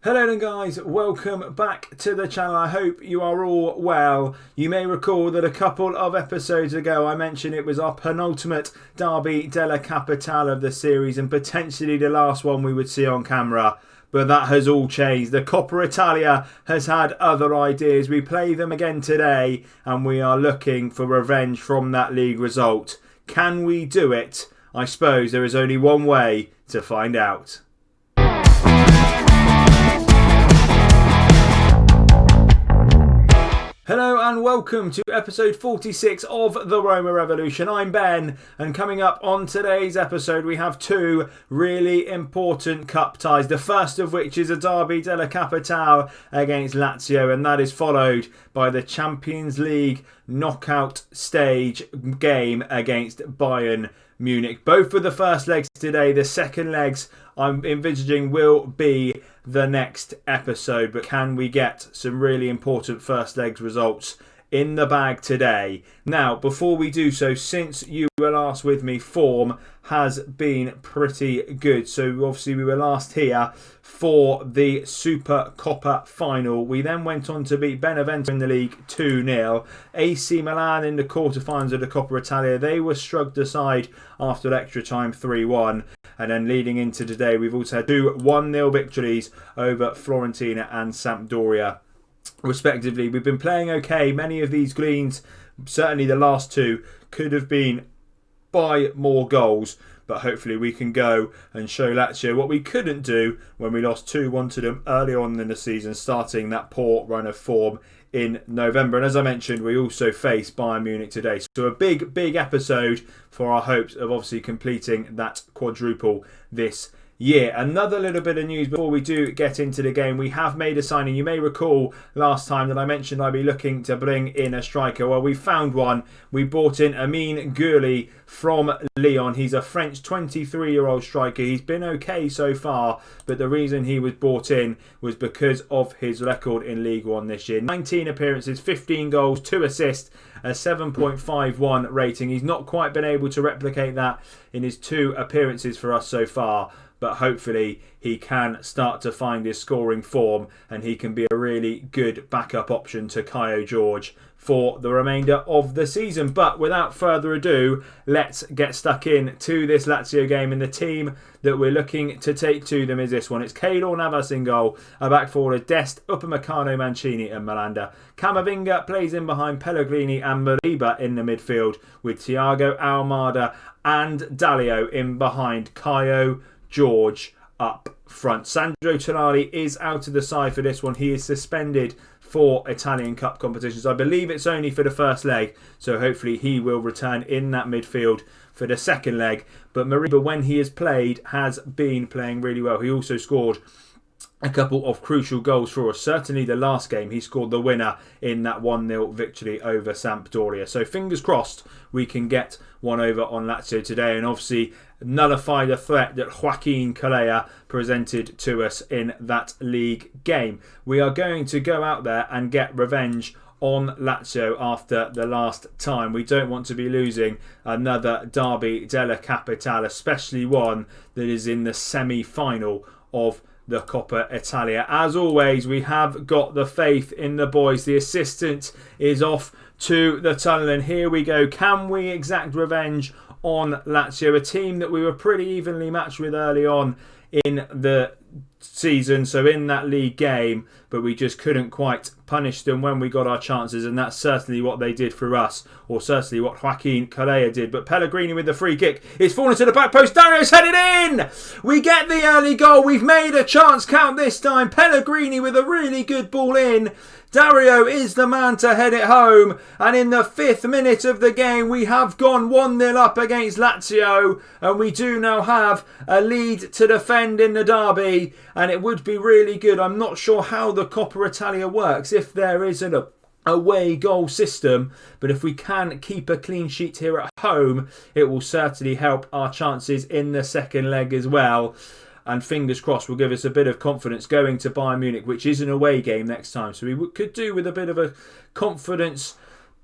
Hello then guys, welcome back to the channel. I hope you are all well. You may recall that a couple of episodes ago I mentioned it was our penultimate Derby della Capitale of the series and potentially the last one we would see on camera. But that has all changed. The Coppa Italia has had other ideas. We play them again today and we are looking for revenge from that league result. Can we do it? I suppose there is only one way to find out. Hello and welcome to episode 46 of the Roma Revolution. I'm Ben, and coming up on today's episode we have two really important cup ties. The first of which is a Derby della Capitale against Lazio, and that is followed by the Champions League knockout stage game against Bayern Munich. Both of the first legs today. The second legs I'm envisaging will be the next episode, but can we get some really important first legs results in the bag today? Now, before we do so, since you were last with me, form has been pretty good. So obviously we were last here for the Super Coppa final. We then went on to beat Benevento in the league 2-0. AC Milan in the quarterfinals of the Coppa Italia, they were shrugged aside after extra time 3-1. And then leading into today, we've also had two 1-0 victories over Fiorentina and Sampdoria, respectively. We've been playing okay. Many of these greens, certainly the last two, could have been by more goals. But hopefully we can go and show Lazio what we couldn't do when we lost 2-1 to them early on in the season, starting that poor run of form in November. And as I mentioned, we also face Bayern Munich today. So a big episode for our hopes of obviously completing that quadruple this year. Another little bit of news before we do get into the game. We have made a signing. You may recall last time that I mentioned I'd be looking to bring in a striker. Well, we found one. We brought in Amine Gurli from Lyon. He's a French 23-year-old striker. He's been okay so far, but the reason he was brought in was because of his record in League One this year. 19 appearances, 15 goals, 2 assists, a 7.51 rating. He's not quite been able to replicate that in his 2 appearances for us so far, but hopefully he can start to find his scoring form and he can be a really good backup option to Caio Jorge for the remainder of the season. But without further ado, let's get stuck in to this Lazio game. And the team that we're looking to take to them is this one. It's Keylor Navas in goal, a back four of Dest, Upamecano, Mancini and Malanda. Camavinga plays in behind Pellegrini and Mariba in the midfield, with Thiago Almada and Dalio in behind Caio Jorge up front. Sandro Tonali is out of the side for this one. He is suspended for Italian Cup competitions. I believe it's only for the first leg, so hopefully he will return in that midfield for the second leg. But Mariba, when he has played, has been playing really well. He also scored a couple of crucial goals for us. Certainly the last game, he scored the winner in that 1-0 victory over Sampdoria. So fingers crossed we can get one over on Lazio today and obviously nullify the threat that Joaquin Calleja presented to us in that league game. We are going to go out there and get revenge on Lazio after the last time. We don't want to be losing another Derby della Capitale, especially one that is in the semi-final of the Coppa Italia. As always, we have got the faith in the boys. The assistant is off to the tunnel and here we go. Can we exact revenge on Lazio, a team that we were pretty evenly matched with early on in the season, so in that league game, but we just couldn't quite punish them when we got our chances, and that's certainly what they did for us, or certainly what Joaquin Calleja did. But Pellegrini with the free kick, it's fallen to the back post, Dario's headed in! We get the early goal, we've made a chance count this time. Pellegrini with a really good ball in. Dario is the man to head it home, and in the 5th minute of the game we have gone 1-0 up against Lazio, and we do now have a lead to defend in the derby, and it would be really good. I'm not sure how the Coppa Italia works, if there is an away goal system, but if we can keep a clean sheet here at home, it will certainly help our chances in the second leg as well. And fingers crossed will give us a bit of confidence going to Bayern Munich, which is an away game next time. So we could do with a bit of a confidence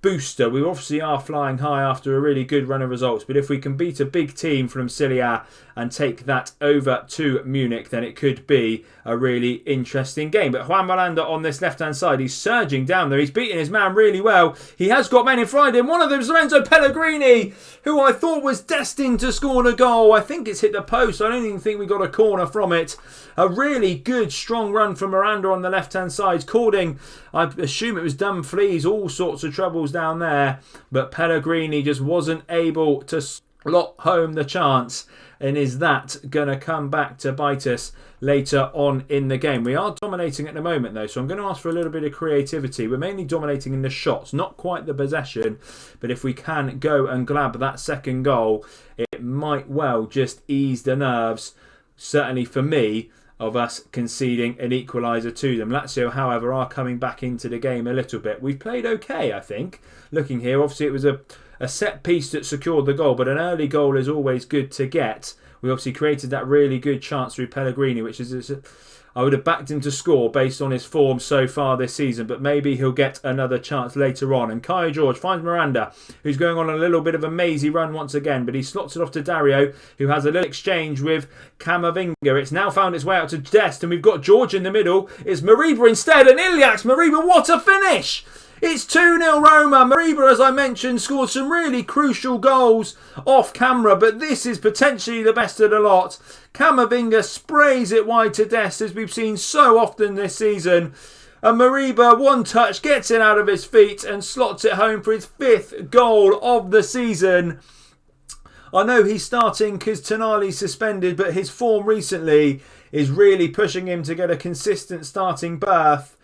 booster. We obviously are flying high after a really good run of results, but if we can beat a big team from Cilia and take that over to Munich, then it could be a really interesting game. But Juan Miranda on this left-hand side, he's surging down there. He's beating his man really well. He has got men in front of him. One of them is Lorenzo Pellegrini, who I thought was destined to score a goal. I think it's hit the post. I don't even think we got a corner from it. A really good, strong run from Miranda on the left-hand side, causing, I assume it was Dumfries, all sorts of troubles down there. But Pellegrini just wasn't able to slot home the chance. And is that going to come back to bite us later on in the game? We are dominating at the moment though, so I'm going to ask for a little bit of creativity. We're mainly dominating in the shots, not quite the possession, but if we can go and grab that second goal, it might well just ease the nerves, certainly for me, of us conceding an equaliser to them. Lazio, however, are coming back into the game a little bit. We've played okay, I think. Looking here, obviously it was a set piece that secured the goal, but an early goal is always good to get. We obviously created that really good chance through Pellegrini, which is, I would have backed him to score based on his form so far this season, but maybe he'll get another chance later on. And Caio Jorge finds Miranda, who's going on a little bit of a mazy run once again, but he slots it off to Dario, who has a little exchange with Camavinga. It's now found its way out to Dest, and we've got George in the middle. It's Mariba instead, and Iliax. Mariba, what a finish! It's 2-0 Roma. Mariba, as I mentioned, scored some really crucial goals off camera, but this is potentially the best of the lot. Camavinga sprays it wide to Dest, as we've seen so often this season. And Mariba, one touch, gets it out of his feet and slots it home for his 5th goal of the season. I know he's starting because Tonali's suspended, but his form recently is really pushing him to get a consistent starting berth.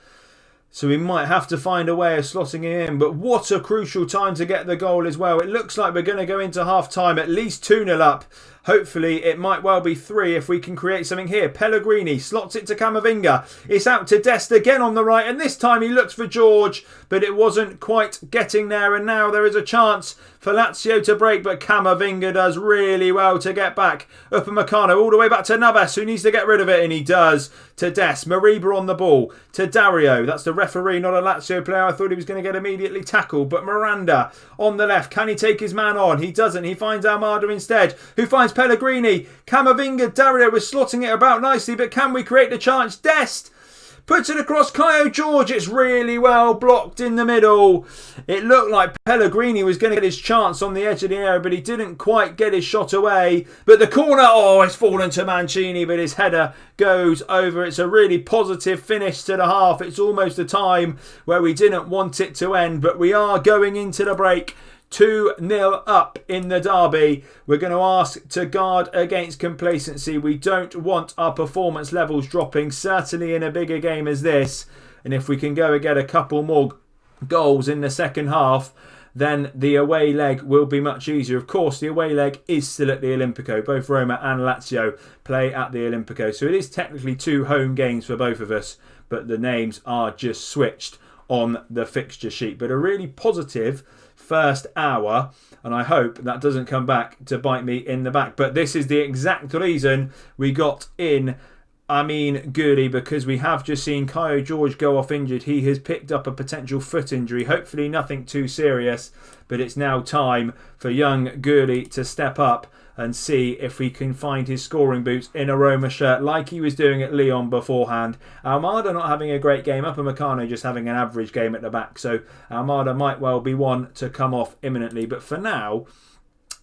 So we might have to find a way of slotting him in. But what a crucial time to get the goal as well. It looks like we're going to go into half-time at least 2-0 up. Hopefully it might well be 3 if we can create something here. Pellegrini slots it to Camavinga. It's out to Dest again on the right. And this time he looks for George. But it wasn't quite getting there. And now there is a chance for Lazio to break. But Camavinga does really well to get back. Upamecano all the way back to Navas, who needs to get rid of it. And he does. To Dest. Mariba on the ball. To Dario. That's the referee, not a Lazio player. I thought he was going to get immediately tackled. But Miranda on the left. Can he take his man on? He doesn't. He finds Almada instead, who finds Pellegrini. Camavinga, Dario was slotting it about nicely, but can we create the chance? Dest puts it across Caio Jorge. It's really well blocked in the middle. It looked like Pellegrini was going to get his chance on the edge of the area, but he didn't quite get his shot away. But the corner, it's fallen to Mancini, but his header goes over. It's a really positive finish to the half. It's almost a time where we didn't want it to end, but we are going into the break 2-0 up in the derby. We're going to ask to guard against complacency. We don't want our performance levels dropping, certainly in a bigger game as this. And if we can go and get a couple more goals in the second half, then the away leg will be much easier. Of course, the away leg is still at the Olimpico. Both Roma and Lazio play at the Olimpico. So it is technically 2 home games for both of us, but the names are just switched on the fixture sheet. But a really positive first hour, and I hope that doesn't come back to bite me in the back. But this is the exact reason we got in Amine Gouiri, because we have just seen Caio Jorge go off injured. He has picked up a potential foot injury, hopefully nothing too serious, but it's now time for young Gouiri to step up and see if we can find his scoring boots in a Roma shirt like he was doing at Lyon beforehand. Almada not having a great game. Upamecano just having an average game at the back. So Almada might well be one to come off imminently. But for now,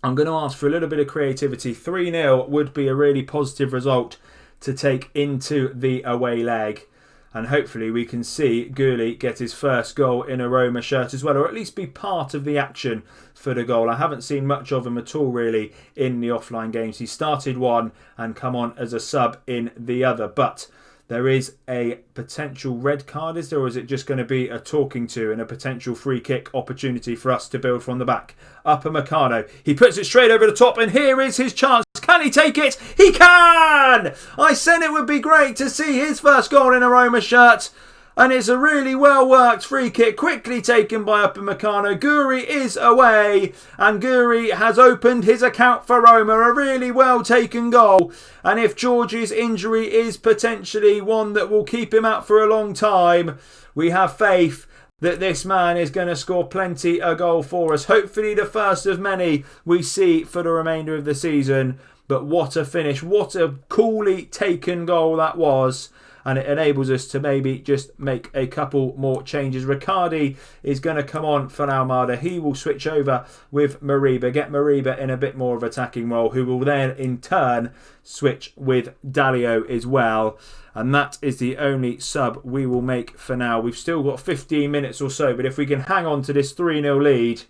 I'm going to ask for a little bit of creativity. 3-0 would be a really positive result to take into the away leg. And hopefully we can see Gouiri get his first goal in a Roma shirt as well, or at least be part of the action for the goal. I haven't seen much of him at all really in the offline games. He started one and come on as a sub in the other. But there is a potential red card, is there? Or is it just going to be a talking to and a potential free kick opportunity for us to build from the back? Upamecano. He puts it straight over the top, and here is his chance. Can he take it? He can! I said it would be great to see his first goal in a Roma shirt. And it's a really well-worked free kick, quickly taken by Upamecano. Gouiri is away, and Gouiri has opened his account for Roma. A really well-taken goal. And if George's injury is potentially one that will keep him out for a long time, we have faith that this man is going to score plenty a goal for us. Hopefully the first of many we see for the remainder of the season. But what a finish. What a coolly taken goal that was. And it enables us to maybe just make a couple more changes. Riccardi is going to come on for Almada. He will switch over with Mariba, get Mariba in a bit more of attacking role, who will then in turn switch with Dalio as well. And that is the only sub we will make for now. We've still got 15 minutes or so, but if we can hang on to this 3-0 lead,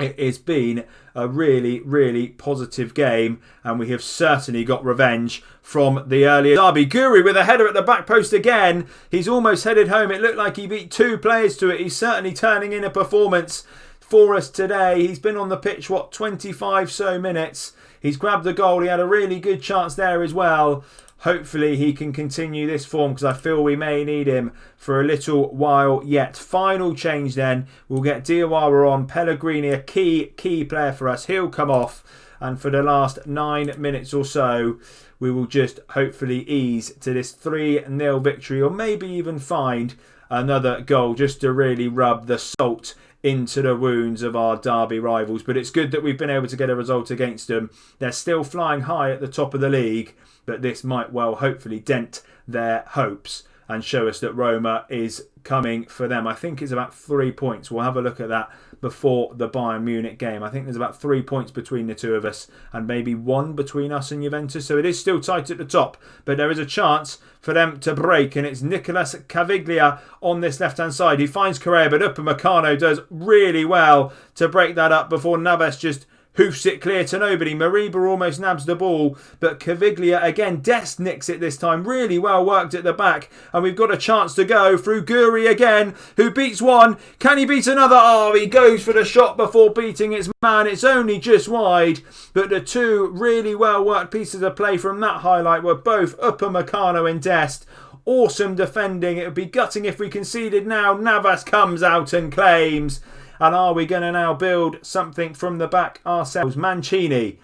it has been a really, really positive game, and we have certainly got revenge from the earlier derby. Guri with a header at the back post again. He's almost headed home. It looked like he beat 2 players to it. He's certainly turning in a performance for us today. He's been on the pitch, 25 so minutes. He's grabbed the goal. He had a really good chance there as well. Hopefully he can continue this form, because I feel we may need him for a little while yet. Final change then. We'll get Diawara on. Pellegrini, a key player for us. He'll come off. And for the last 9 minutes or so, we will just hopefully ease to this 3-0 victory, or maybe even find another goal just to really rub the salt into the wounds of our derby rivals. But it's good that we've been able to get a result against them. They're still flying high at the top of the league, but this might well hopefully dent their hopes and show us that Roma is coming for them. I think it's about 3 points. We'll have a look at that before the Bayern Munich game. I think there's about 3 points between the two of us, and maybe 1 between us and Juventus. So it is still tight at the top, but there is a chance for them to break, and it's Nicolas Caviglia on this left-hand side. He finds Correa, but Upamecano does really well to break that up before Navas just hoofs it clear to nobody. Mariba almost nabs the ball, but Caviglia again, Dest nicks it this time. Really well worked at the back, and we've got a chance to go through Guri again, who beats one. Can he beat another? Oh, he goes for the shot before beating its man. It's only just wide, but the 2 really well worked pieces of play from that highlight were both Upamecano and Dest. Awesome defending. It would be gutting if we conceded now. Navas comes out and claims. And are we going to now build something from the back ourselves? Mancini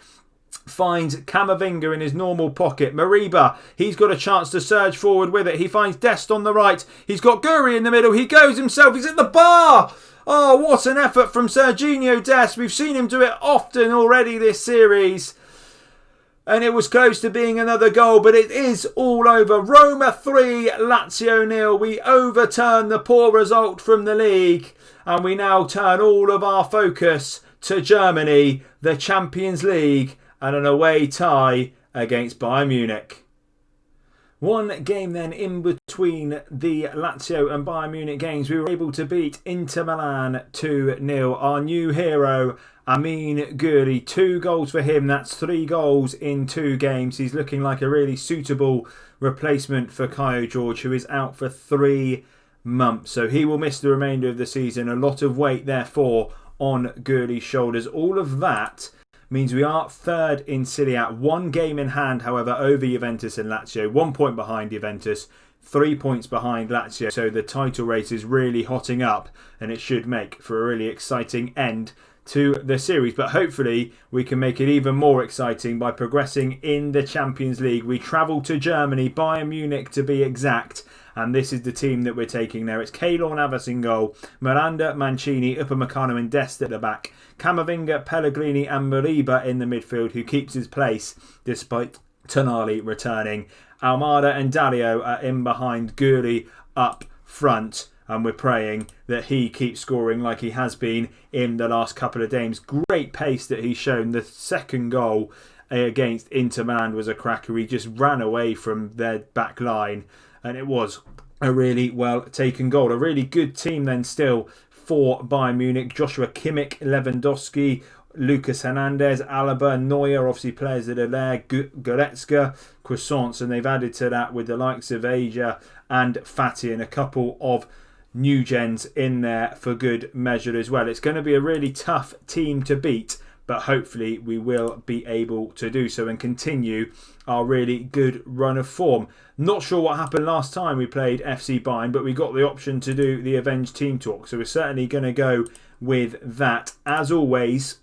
finds Camavinga in his normal pocket. Mariba, he's got a chance to surge forward with it. He finds Dest on the right. He's got Guri in the middle. He goes himself. He's at the bar. Oh, what an effort from Serginho Dest. We've seen him do it often already this series. And it was close to being another goal, but it is all over. Roma 3, Lazio 0. We overturn the poor result from the league, and we now turn all of our focus to Germany, the Champions League, and an away tie against Bayern Munich. One game then in between the Lazio and Bayern Munich games. We were able to beat Inter Milan 2-0. Our new hero, Amin Guri, 2 goals for him. That's 3 goals in 2 games. He's looking like a really suitable replacement for Kaio George, who is out for 3 months. So he will miss the remainder of the season. A lot of weight, therefore, on Guri's shoulders. All of that means we are 3rd in Serie A. 1 game in hand, however, over Juventus and Lazio. 1 point behind Juventus, 3 points behind Lazio. So the title race is really hotting up, and it should make for a really exciting end to the series. But hopefully we can make it even more exciting by progressing in the Champions League. We travel to Germany, Bayern Munich to be exact, and this is the team that we're taking there. It's Keylor Navas in goal, Miranda, Mancini, Upamecano and Dest at the back, Camavinga, Pellegrini and Mariba in the midfield, who keeps his place despite Tonali returning. Almada and Dalio are in behind, Guri up front, and we're praying that he keeps scoring like he has been in the last couple of games. Great pace that he's shown. The second goal against Inter Milan was a cracker. He just ran away from their back line, and it was a really well taken goal. A really good team then still for Bayern Munich. Joshua Kimmich, Lewandowski, Lucas Hernandez, Alaba, Neuer, obviously players that are there, Goretzka, Croissants, and they've added to that with the likes of Asia and Fati and a couple of new gens in there for good measure as well. It's going to be a really tough team to beat, but hopefully we will be able to do so and continue our really good run of form. Not sure what happened last time we played FC Bayern, but we got the option to do the Avenged Team Talk, so we're certainly going to go with that. As always,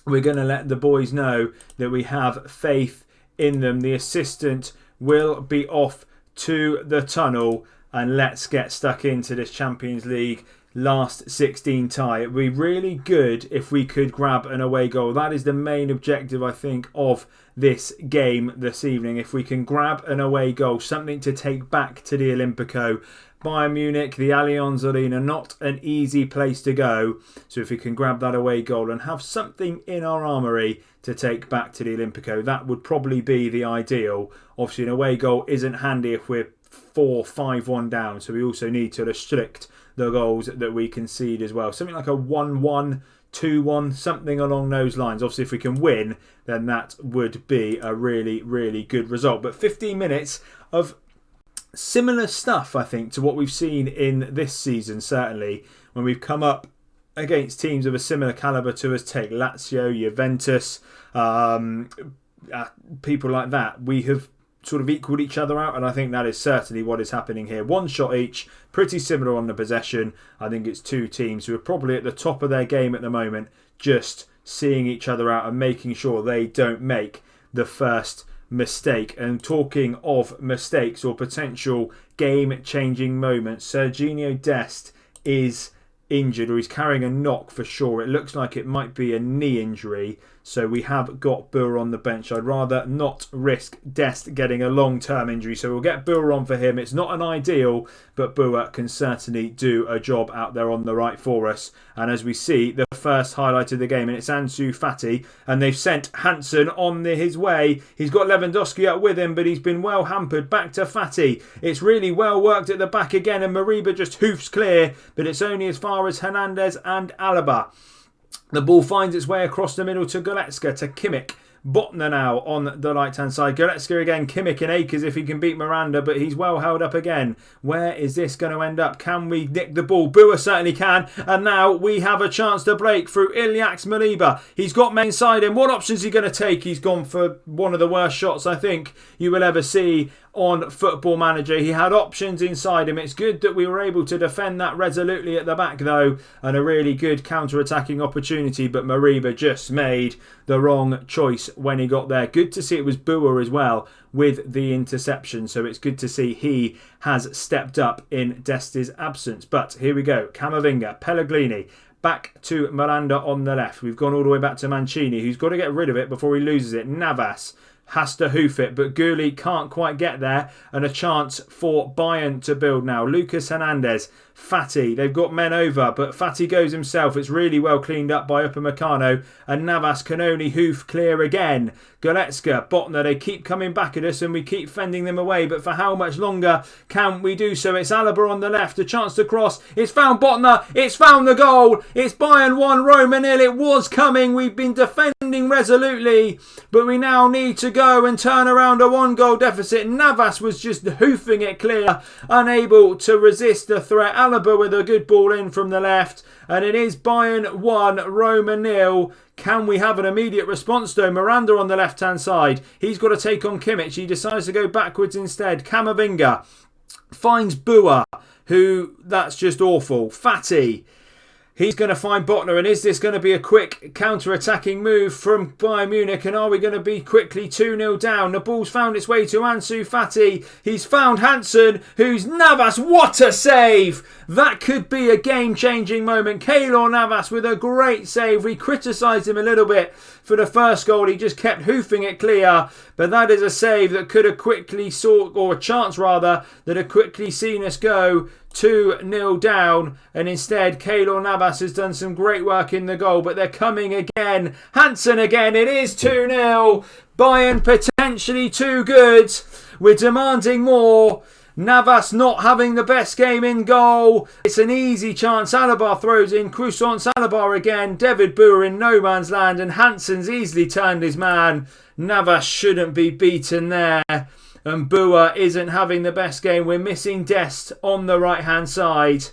we're going to let the boys know that we have faith in them. The assistant will be off to the tunnel, and let's get stuck into this Champions League last 16 tie. It would be really good if we could grab an away goal. That is the main objective, I think, of this game this evening. If we can grab an away goal, something to take back to the Olimpico. Bayern Munich, the Allianz Arena, not an easy place to go. So if we can grab that away goal and have something in our armoury to take back to the Olimpico, that would probably be the ideal. Obviously, an away goal isn't handy if we're 4-5-1 down. So we also need to restrict the goals that we concede as well. Something like a 1-1, 2-1, something along those lines. Obviously, if we can win, then that would be a really, really good result. But 15 minutes of similar stuff, I think, to what we've seen in this season, certainly, when we've come up against teams of a similar calibre to us. Take Lazio, Juventus, people like that. We have sort of equalled each other out, and I think that is certainly what is happening here. One shot each, pretty similar on the possession. I think it's two teams who are probably at the top of their game at the moment, just seeing each other out and making sure they don't make the first mistake. And talking of mistakes or potential game-changing moments, Serginho Dest is injured, or he's carrying a knock for sure. It looks like it might be a knee injury, so we have got Boer on the bench. I'd rather not risk Dest getting a long-term injury, so we'll get Boer on for him. It's not an ideal, but Boer can certainly do a job out there on the right for us. And as we see, the first highlight of the game, and it's Ansu Fati, and they've sent Hansen on his way. He's got Lewandowski up with him, but he's been well hampered. Back to Fati. It's really well worked at the back again, and Mariba just hoofs clear, but it's only as far as Hernandez and Alaba. The ball finds its way across the middle to Goretzka, to Kimmich. Botner now on the right-hand side. Goretzka again. Kimmich and Akers if he can beat Miranda, but he's well held up again. Where is this going to end up? Can we nick the ball? Boer certainly can. And now we have a chance to break through Ilyas Mariba. He's got men inside him. What options is he going to take? He's gone for one of the worst shots I think you will ever see on Football Manager. He had options inside him. It's good that we were able to defend that resolutely at the back though, and a really good counter-attacking opportunity, but Mariba just made the wrong choice when he got there. Good to see it was Boer as well with the interception, so it's good to see he has stepped up in Dest's absence. But here we go. Camavinga, Pellegrini, back to Miranda on the left. We've gone all the way back to Mancini, who's got to get rid of it before he loses it. Navas has to hoof it, but Gulli can't quite get there, and a chance for Bayern to build now. Lucas Hernandez, Fati, they've got men over, but Fati goes himself. It's really well cleaned up by Upamecano, and Navas can only hoof clear again. Goretzka, Botner, they keep coming back at us and we keep fending them away, but for how much longer can we do so? It's Alaba on the left, a chance to cross. It's found Botner, it's found the goal. It's Bayern 1, Roma 0. It was coming. We've been defending resolutely, but we now need to go and turn around a 1-goal deficit. Navas was just hoofing it clear, unable to resist the threat. Alaba with a good ball in from the left, and it is Bayern 1, Roma 0. Can we have an immediate response though? Miranda on the left-hand side. He's got to take on Kimmich. He decides to go backwards instead. Camavinga finds Boer, who, that's just awful. Fati. He's going to find Botner, and is this going to be a quick counter-attacking move from Bayern Munich, and are we going to be quickly 2-0 down? The ball's found its way to Ansu Fati. He's found Hansen, who's Navas. What a save! That could be a game-changing moment. Keylor Navas with a great save. We criticised him a little bit for the first goal. He just kept hoofing it clear, but that is a save that could have quickly or a chance rather, that had quickly seen us go 2-0 down, and instead Keylor Navas has done some great work in the goal, but they're coming again. Hansen again. It is 2-0. Bayern potentially too good. We're demanding more. Navas not having the best game in goal. It's an easy chance. Alaba throws in. Croissant Alaba again. David Boer in no man's land, and Hansen's easily turned his man. Navas shouldn't be beaten there, and Boer isn't having the best game. We're missing Dest on the right hand side.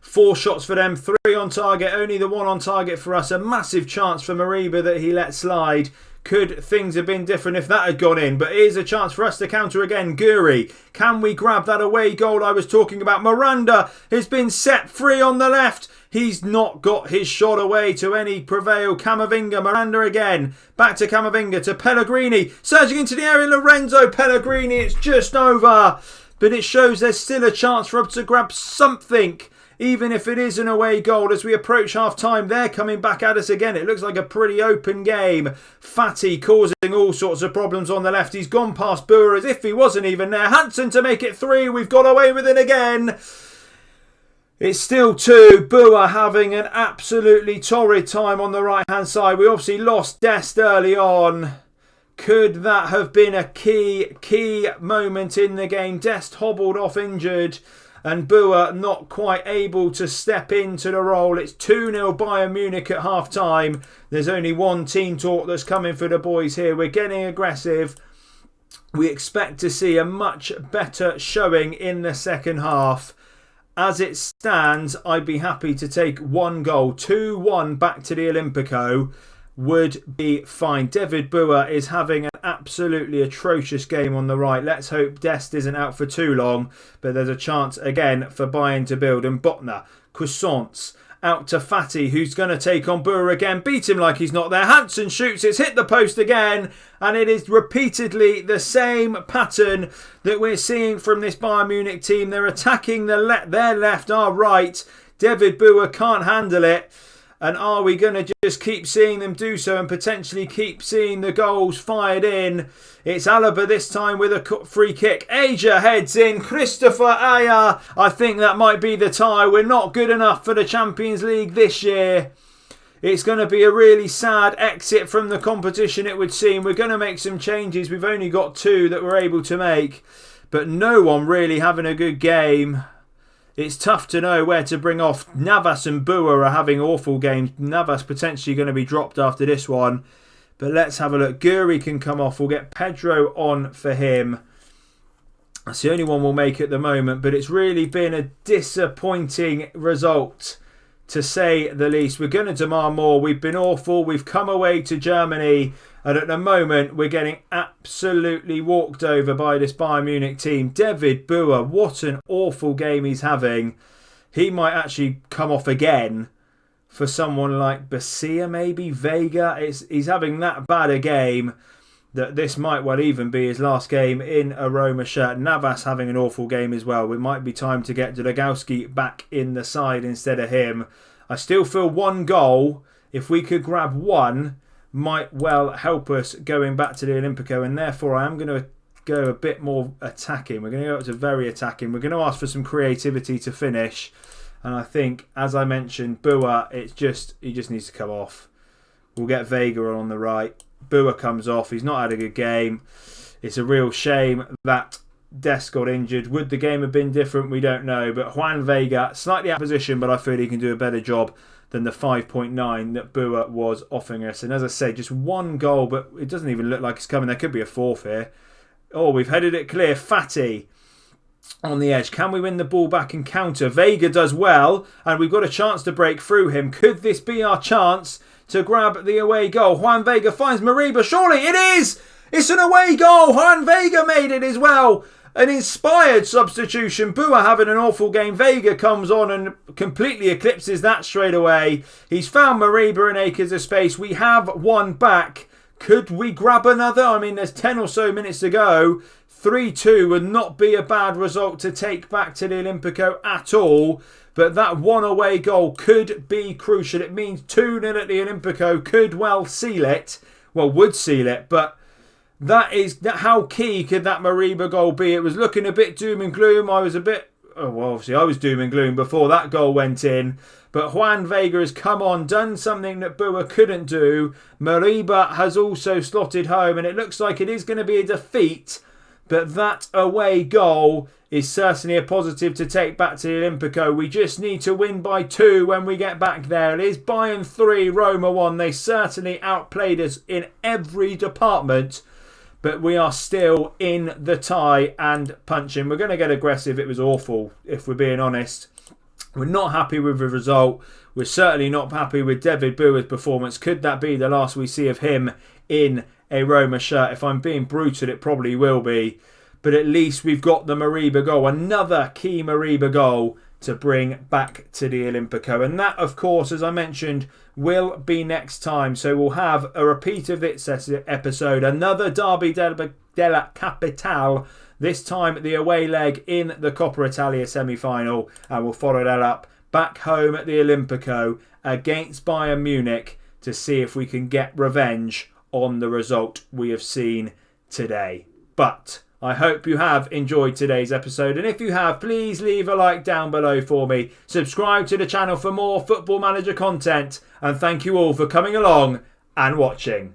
4 shots for them, 3 on target, only the 1 on target for us. A massive chance for Mariba that he let slide. Could things have been different if that had gone in? But here's a chance for us to counter again. Guri, can we grab that away goal I was talking about? Miranda has been set free on the left. He's not got his shot away to any prevail. Camavinga, Miranda again. Back to Camavinga, to Pellegrini. Surging into the area, Lorenzo Pellegrini. It's just over. But it shows there's still a chance for him to grab something even if it is an away goal. As we approach half-time, they're coming back at us again. It looks like a pretty open game. Fatty causing all sorts of problems on the left. He's gone past Boer as if he wasn't even there. Hansen to make it 3. We've got away with it again. It's still 2. Boer having an absolutely torrid time on the right-hand side. We obviously lost Dest early on. Could that have been a key moment in the game? Dest hobbled off injured and Boer not quite able to step into the role. It's 2-0 Bayern Munich at half-time. There's only one team talk that's coming for the boys here. We're getting aggressive. We expect to see a much better showing in the second half. As it stands, I'd be happy to take 1 goal. 2-1 back to the Olimpico would be fine. David Boer is having an absolutely atrocious game on the right. Let's hope Dest isn't out for too long, but there's a chance again for Bayern to build. And Botner, Croissants, out to Fatty, who's going to take on Boer again. Beat him like he's not there. Hansen shoots, it's hit the post again, and it is repeatedly the same pattern that we're seeing from this Bayern Munich team. They're attacking their left, our right. David Boer can't handle it. And are we going to just keep seeing them do so and potentially keep seeing the goals fired in? It's Alaba this time with a free kick. Aja heads in. Christopher Aja. I think that might be the tie. We're not good enough for the Champions League this year. It's going to be a really sad exit from the competition, it would seem. We're going to make some changes. We've only got 2 that we're able to make. But no one really having a good game. It's tough to know where to bring off. Navas and Boer are having awful games. Navas potentially going to be dropped after this one. But let's have a look. Guri can come off. We'll get Pedro on for him. That's the only one we'll make at the moment. But it's really been a disappointing result, to say the least. We're going to demand more. We've been awful. We've come away to Germany. And at the moment, we're getting absolutely walked over by this Bayern Munich team. David Boer, what an awful game he's having. He might actually come off again for someone like Basia, maybe, Vega. He's having that bad a game that this might well even be his last game in a Roma shirt. Navas having an awful game as well. It might be time to get Dragowski back in the side instead of him. I still feel 1 goal, if we could grab 1, might well help us going back to the Olimpico, and therefore I am going to go a bit more attacking. We're going to go up to very attacking. We're going to ask for some creativity to finish, and I think, as I mentioned, Boer, he just needs to come off. We'll get Vega on the right. Boer comes off. He's not had a good game. It's a real shame that Dest got injured. Would the game have been different? We don't know, but Juan Vega, slightly out of position, but I feel he can do a better job than the 5.9 that Boer was offering us. And as I say, just 1 goal, but it doesn't even look like it's coming. There could be a 4th here. Oh, we've headed it clear. Fatty on the edge. Can we win the ball back and counter? Vega does well, and we've got a chance to break through him. Could this be our chance to grab the away goal? Juan Vega finds Mariba. Surely it is! It's an away goal! Juan Vega made it as well. An inspired substitution. Boer having an awful game. Vega comes on and completely eclipses that straight away. He's found Mariba and acres of space. We have 1 back. Could we grab another? I mean, there's 10 or so minutes to go. 3-2 would not be a bad result to take back to the Olimpico at all. But that 1 away goal could be crucial. It means 2-0 at the Olimpico could well seal it. Well, would seal it, but how key could that Mariba goal be? It was looking a bit doom and gloom. Obviously I was doom and gloom before that goal went in. But Juan Vega has come on, done something that Boer couldn't do. Mariba has also slotted home, and it looks like it is going to be a defeat. But that away goal is certainly a positive to take back to the Olimpico. We just need to win by 2 when we get back there. It is Bayern 3, Roma 1. They certainly outplayed us in every department. But we are still in the tie and punching. We're going to get aggressive. It was awful, if we're being honest. We're not happy with the result. We're certainly not happy with David Boer's performance. Could that be the last we see of him in a Roma shirt? If I'm being brutal, it probably will be. But at least we've got the Mariba goal. Another key Mariba goal to bring back to the Olimpico. And that, of course, as I mentioned, will be next time. So we'll have a repeat of this episode. Another Derby della Capitale. This time the away leg in the Coppa Italia semi-final. And we'll follow that up back home at the Olimpico against Bayern Munich to see if we can get revenge on the result we have seen today. But I hope you have enjoyed today's episode, and if you have, please leave a like down below for me. Subscribe to the channel for more Football Manager content, and thank you all for coming along and watching.